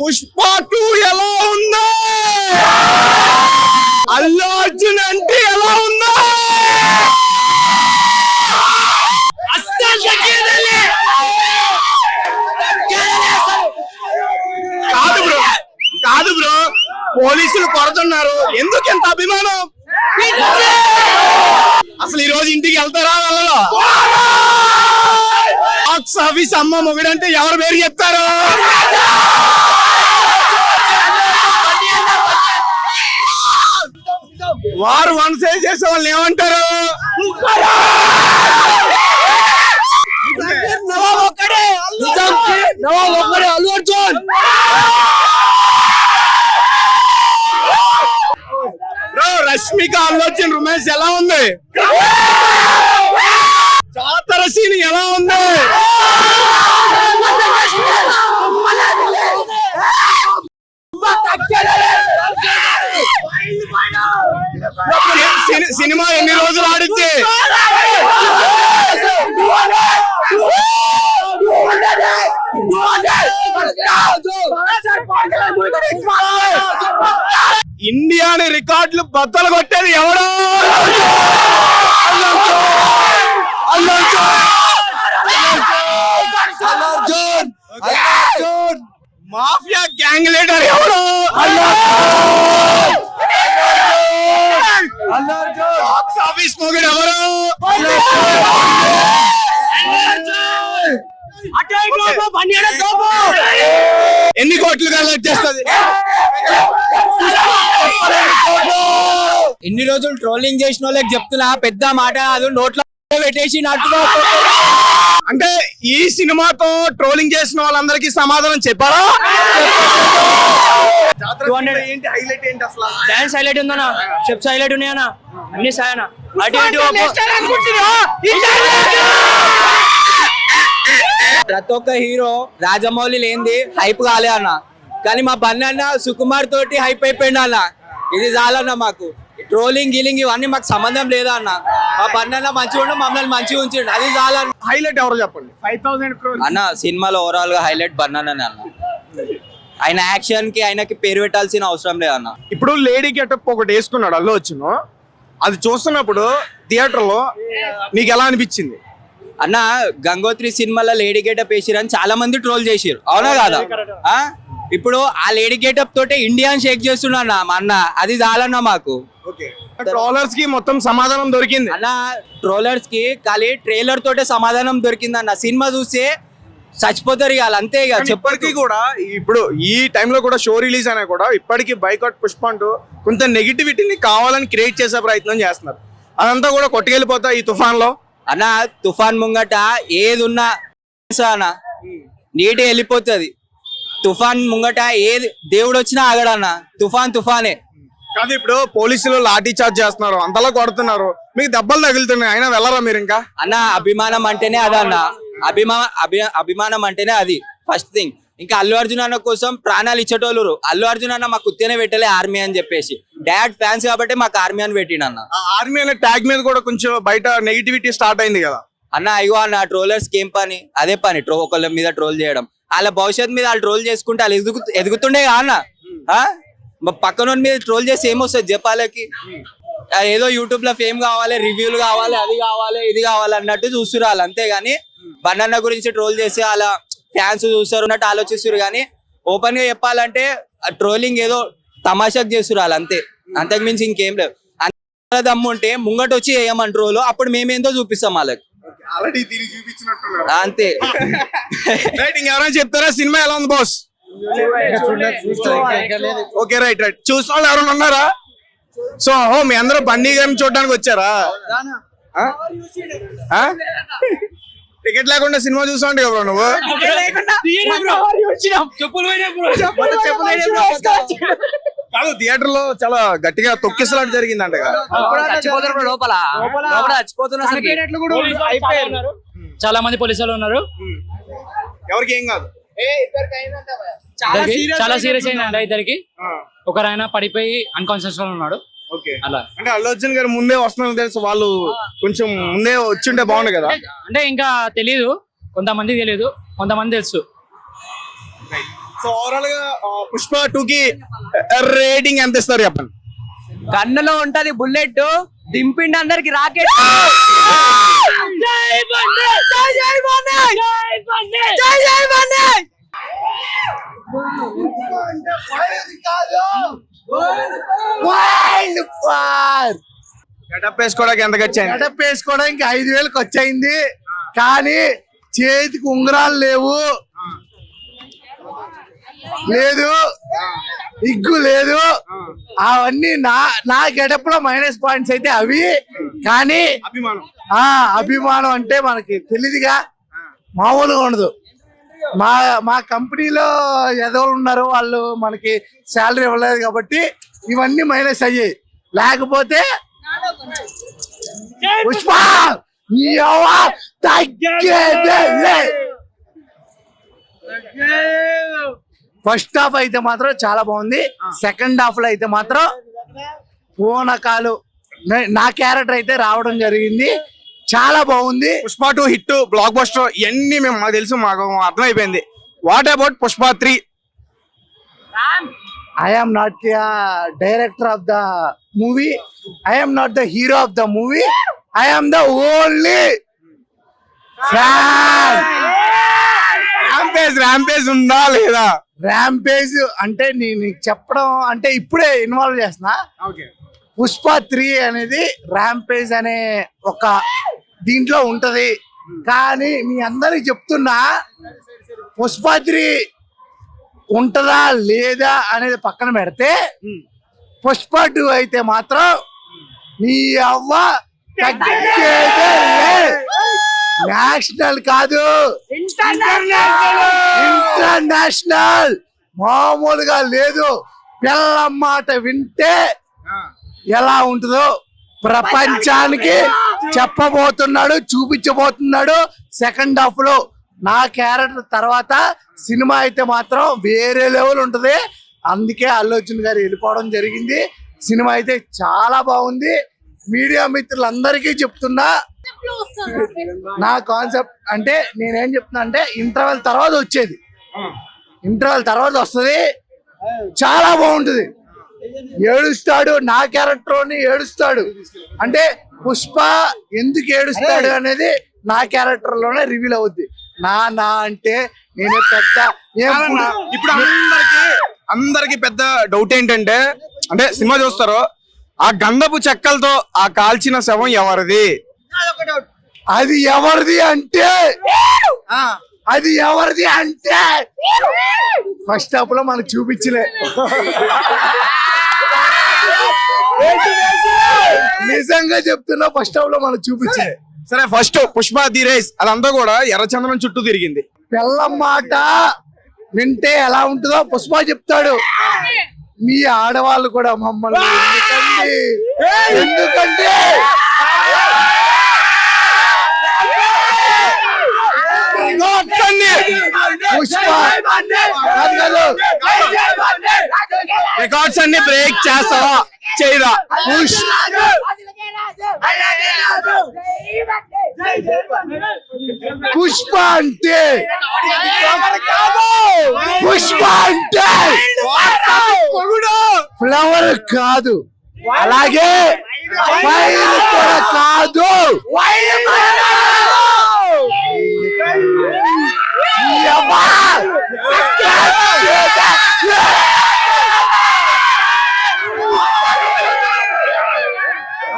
పుష్ప 2 ఎలా ఉందా? అల్లు అర్జున్ అంటే ఎలా ఉందా? కాదు బ్రో, పోలీసులు కొడుతున్నారు, ఎందుకు ఎంత అభిమానం? అసలు ఈ రోజు ఇంటికి వెళ్తారా? వాళ్ళలో బాక్స్ ఆఫీస్ అమ్మ మొగుడంటే ఎవరు పేరు చెప్తారు? వారు వన్ సైడ్ చేసే వాళ్ళు ఏమంటారు? అల్లు అర్జున్. బ్రో, రష్మిక అల్లు అర్జున్ రొమాన్స్ ఎలా ఉంది? జాతర సీన్ ఎలా ఉంది? సినిమా ఎన్ని రోజులు ఆడితే? ఇండియాని రికార్డులు బద్దలు కొట్టేది ఎవడో? మాఫియా గ్యాంగ్ లీడర్ ఎవడో? బాక్స్ ఆఫీస్ మొగుడు ఎవరు? ఎన్ని కోట్లు కలెక్ట్ చేస్తుంది? ఇన్ని రోజులు ట్రోలింగ్ చేసిన వాళ్ళకి చెప్తున్నా, పెద్ద మాట కాదు, నోట్లో పెట్టేసి నట్టుగా. అంటే ఈ సినిమాతో ట్రోలింగ్ చేసిన వాళ్ళందరికీ సమాధానం చెప్పారా? ఏంటి హైలైట్ ఏంటి అసలు? డాన్స్ హైలైట్ ఉందన్నా, స్టెప్స్ హైలైట్ ఉన్నాయన్నా, అన్ని సాయనా. ప్రతి ఒక్క హీరో రాజమౌళి లేనిది హైప్ కాలే అన్న, కానీ మా బన్నన్న సుకుమార్ తోటి హైప్ అయిపోయింది అన్న. ఇది చాలన్న మాకు. ట్రోలింగ్ గీలింగ్ ఇవన్నీ మాకు సంబంధం లేదా అన్న. మా బన్నన్న మంచిగా ఉండు, మమ్మల్ని మంచిగా ఉంచండి, అది చాలన్న. హైలైట్ ఎవరో చెప్పండి. 5,000 crores అన్న సినిమాలో ఓవరాల్ గా హైలైట్ బన్నన్న అన్న. ఆయన యాక్షన్ కి ఆయనకి పేరు పెట్టాల్సిన అవసరం లేదన్న. ఇప్పుడు లేడీ గెటప్ ఒకటి వేసుకున్నాడు అల్లు అర్జున్, అది చూస్తున్నప్పుడు థియేటర్ లో నీకు ఎలా అనిపించింది? అన్న గంగోత్రి సినిమాలో లేడీ గెటప్ వేసిరని చాలా మంది ట్రోల్ చేసిరు, అవునా కాదా? ఇప్పుడు ఆ లేడీ గెటప్ తోటే ఇండియాని షేక్ చేస్తున్నా మా అన్న, అది చాలన్న మాకు. ట్రోలర్స్ కి మొత్తం సమాధానం దొరికింది అన్న. ట్రోలర్స్ కి ఖాళీ ట్రైలర్ తోటే సమాధానం దొరికింది అన్న. సినిమా చూస్తే చచ్చిపోతారు ఇక, అంతే ఇక. చెప్పటికి కూడా ఇప్పుడు ఈ టైంలో కూడా షో రిలీజ్ అయినా కూడా ఇప్పటికీ బైకాట్ పుష్ప అంటూ కొంత నెగిటివిటీని కావాలని క్రియేట్ చేసే ప్రయత్నం చేస్తున్నారు. అదంతా కూడా కొట్టుకెళ్ళిపోతా ఈ తుఫాన్ లో. అన్న తుఫాన్ ముంగట ఏది ఉన్నా అన్న నీటి వెళ్ళిపోతుంది. తుఫాన్ ముంగట ఏది దేవుడు వచ్చినా ఆగడన్న. తుఫాన్ తుఫానే కాదు. ఇప్పుడు పోలీసులు లాఠీ చార్జ్ చేస్తున్నారు, అంతలా కొడుతున్నారు, మీకు దెబ్బలు తగులుతున్నాయి, అయినా వెళ్ళరా మీరు? ఇంకా అన్న అభిమానం అంటేనే అదన్న. అభిమానం అంటేనే అది ఫస్ట్ థింగ్. ఇంకా అల్లు అర్జున్ అన్న కోసం ప్రాణాలు ఇచ్చేటోళ్ళు. అల్లు అర్జున్ అన్న మాకు కుత్తేనే పెట్టలే ఆర్మీ అని చెప్పేసి, డాడ్ ఫ్యాన్స్ కాబట్టి మాకు ఆర్మీ అని పెట్టిండు అన్న. ఆర్మీ అనే ట్యాగ్ మీద కూడా కొంచెం బయట నెగిటివిటీ స్టార్ట్ అయింది కదా అన్న. అయ్యో అన్న ట్రోలర్స్ ఏం పని? అదే పని, ఒకళ్ళ మీద ట్రోల్ చేయడం. వాళ్ళ భవిష్యత్తు మీద వాళ్ళు ట్రోల్ చేసుకుంటే వాళ్ళు ఎదుగుతుండే అన్న. పక్కన మీద ట్రోల్ చేసి ఏమొస్తుంది చెప్పాలకి? ఏదో యూట్యూబ్ లో ఫేమ్ కావాలి, రివ్యూలు కావాలి, అది కావాలి, ఇది కావాలి అన్నట్టు చూస్తున్నారు వాళ్ళు, అంతేగాని బనానా గురించి ట్రోల్ చేసి అలా ఫ్యాన్స్ చూస్తారు అన్నట్టు ఆలోచిస్తారు. కానీ ఓపెన్ గా చెప్పాలంటే ట్రోలింగ్ ఏదో తమాషాకు చేస్తున్నారు వాళ్ళు, అంతే. అంతకు మించి ఇంకేం లేదు. అంత దమ్ము ఉంటే ముంగట వచ్చి వేయమని ట్రోల్, అప్పుడు మేమేందో చూపిస్తాం వాళ్ళకి, అంతే. ఎవరైనా చెప్తారా సినిమా ఎలా ఉంది బాస్? Okay, right right. చూసిన వాళ్ళు ఎవరైనా ఉన్నారా? సో మీ అందరూ బండి గారిని చూడడానికి వచ్చారా? టికెట్ లేకుండా సినిమా చూసా ఉంటే కదా నువ్వు? కాదు, థియేటర్ లో చాలా గట్టిగా తొక్కిసలాట జరిగిందంట. చాలా మంది పోలీసులు ఉన్నారు, ఎవరికి ఏం కాదు, చాలా సీరియస్ అయిందండి ఇద్దరికి. ఒకరైనా పడిపోయి అన్కాన్షియస్ లో ఉన్నాడు. అలా అంటే అల్లు అర్జున్ గారు ముందే వస్తున్నారు తెలుసు, వాళ్ళు కొంచెం ముందే వచ్చింటే బాగుండు కదా. అంటే ఇంకా తెలియదు, కొంతమంది తెలియదు, కొంతమంది తెలుసు. సో ఓవరాల్ గా పుష్ప 2 కి రేటింగ్ ఎంత ఇస్తారు చెప్పండి. కన్నులో ఉంటది బుల్లెట్, దింపిండి అందరికి రాకెట్. గెటప్ వేసుకోవడానికి ఎంత ఖర్చయింది? గడప వేసుకోవడానికి 5,000 ఖర్చు అయింది, కానీ చేతికి ఉంగరాలు లేవు, లేదు ఇగ్గు లేదు. అవన్నీ నా గెటప్ లో మైనస్ పాయింట్స్ అయితే అవి. కానీ అభిమానం అభిమానం అంటే మనకి తెలియదుగా, మామూలుగా ఉండదు. మా కంపెనీలో ఎదవలు ఉన్నారు, వాళ్ళు మనకి శాలరీ ఇవ్వలేదు కాబట్టి ఇవన్నీ మైనస్ అయ్యాయి. లేకపోతే పుష్ప ఫస్ట్ హాఫ్ అయితే మాత్రం చాలా బాగుంది. సెకండ్ హాఫ్ లో అయితే మాత్రం పూనకాలు నా క్యారెక్టర్ అయితే రావడం జరిగింది, చాలా బాగుంది. పుష్ప 2 హిట్, బ్లాక్ బస్టర్ ఇవన్నీ మేము మాకు తెలుసు, మాకు అర్థమైపోయింది. What about Pushpa 3? I am not the director of the movie. I am not the hero of the movie. I am the only fan. Rampage ఉందా లేదా? ర్యాంపేజ్ అంటే నీకు చెప్పడం అంటే ఇప్పుడే ఇన్వాల్వ్ చేస్తున్నా. పుష్ప 3 అనేది ర్యాంపేజ్ అనే ఒక దీంట్లో ఉంటది, కానీ మీ అందరికి చెప్తున్నా పుష్ప 3 ఉంటదా లేదా అనేది పక్కన పెడితే పుష్ప 2 అయితే మాత్రం నీ అవ్వ నేషనల్ కాదు, ఇంటర్నేషనల్. మామూలుగా లేదు. పిల్లం మాట వింటే ఎలా ఉంటుందో ప్రపంచానికి చెప్పబోతున్నాడు, చూపించబోతున్నాడు. సెకండ్ హాఫ్ లో నా క్యారెక్టర్ తర్వాత సినిమా అయితే మాత్రం వేరే లెవెల్ ఉంటది. అందుకే అల్లు అర్జున్ గారు వెళ్ళిపోవడం జరిగింది. సినిమా అయితే చాలా బాగుంది. మీడియా మిత్రులందరికీ చెప్తున్నా, నా కాన్సెప్ట్ అంటే నేనేం చెప్తున్నా అంటే ఇంటర్వెల్ తర్వాత వచ్చేది, ఇంటర్వెల్ తర్వాత వస్తుంది, చాలా బాగుంటుంది. ఏడుస్తాడు, నా క్యారెక్టర్ ఏడుస్తాడు. అంటే పుష్ప ఎందుకు ఏడుస్తాడు అనేది నా క్యారెక్టర్ లోనే రివీల్ అవుద్ది. నా అంటే నేనే పెద్ద ఇప్పుడు అందరికి పెద్ద డౌట్ ఏంటంటే, అంటే సినిమా చూస్తారు, ఆ గంధపు చెక్కలతో ఆ కాల్చిన శవం ఎవరిది? అది ఎవరిది అంటే ఫస్ట్ హాఫ్ లో మనకు చూపించలే. నిజంగా చెప్తున్నా, ఫస్ట్ హాఫ్ లో మనకు చూపించలే. సరే, ఫస్ట్ పుష్ప ది రేస్ అదంతా కూడా ఎర్రచందనం చుట్టూ తిరిగింది. పిల్లం మాట వింటే ఎలా ఉంటుందో పుష్ప చెప్తాడు. మీ ఆడవాళ్ళు కూడా మమ్మల్ని ఎందుకంటే పుష్ప రికార్డ్స్ అన్ని బ్రేక్ చేస్తావా చేయదా? పుష్ప అంటే ఫ్లవర్ కాదు, అలాగే ఫైర్ కూడా కాదు.